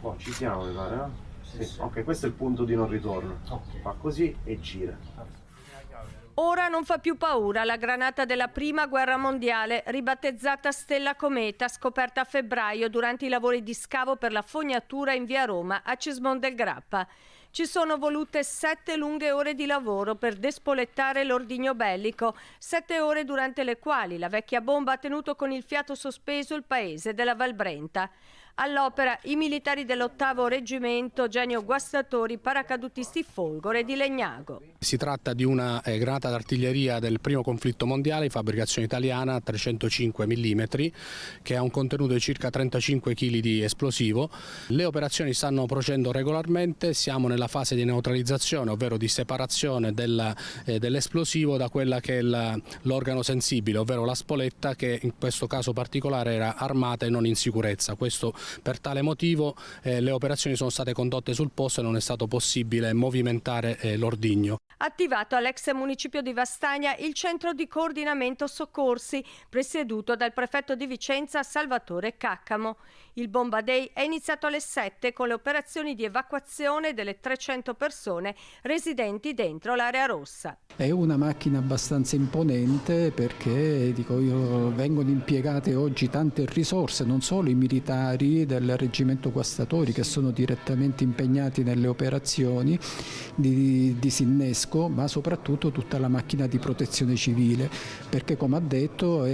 Oh, ci siamo, mi pare, no? Sì. Ok, questo è il punto di non ritorno. Fa così e gira. Ora non fa più paura la granata della Prima Guerra Mondiale, ribattezzata Stella Cometa, scoperta a febbraio durante i lavori di scavo per la fognatura in via Roma a Cismon del Grappa. Ci sono volute 7 lunghe ore di lavoro per despolettare l'ordigno bellico, 7 ore durante le quali la vecchia bomba ha tenuto con il fiato sospeso il paese della Val Brenta. All'opera i militari dell'8° reggimento, Genio Guastatori, paracadutisti Folgore di Legnago. Si tratta di una granata d'artiglieria del primo conflitto mondiale, di fabbricazione italiana, 305 mm, che ha un contenuto di circa 35 kg di esplosivo. Le operazioni stanno procedendo regolarmente, siamo nella fase di neutralizzazione, ovvero di separazione dell'esplosivo da quella che è l'organo sensibile, ovvero la spoletta, che in questo caso particolare era armata e non in sicurezza. Questo per tale motivo le operazioni sono state condotte sul posto e non è stato possibile movimentare l'ordigno. Attivato all'ex municipio di Vastagna il centro di coordinamento soccorsi, presieduto dal prefetto di Vicenza Salvatore Caccamo. Il Bomba Day è iniziato alle 7 con le operazioni di evacuazione delle 300 persone residenti dentro l'area rossa. È una macchina abbastanza imponente perché vengono impiegate oggi tante risorse, non solo i militari del reggimento Guastatori che sono direttamente impegnati nelle operazioni di disinnesco, ma soprattutto tutta la macchina di protezione civile, perché come ha detto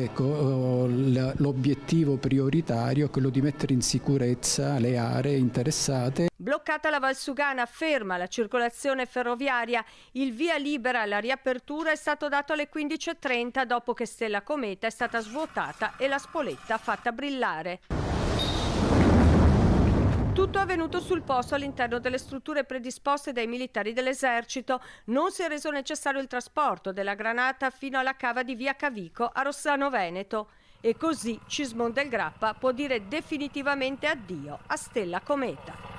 l'obiettivo prioritario è quello di mettere in sicurezza le aree interessate. Bloccata la Valsugana, ferma la circolazione ferroviaria, il via libera alla riapertura è stato dato alle 15:30 dopo che Stella Cometa è stata svuotata e la spoletta fatta brillare. Tutto è avvenuto sul posto all'interno delle strutture predisposte dai militari dell'esercito. Non si è reso necessario il trasporto della granata fino alla cava di via Cavico a Rossano Veneto. E così Cismon del Grappa può dire definitivamente addio a Stella Cometa.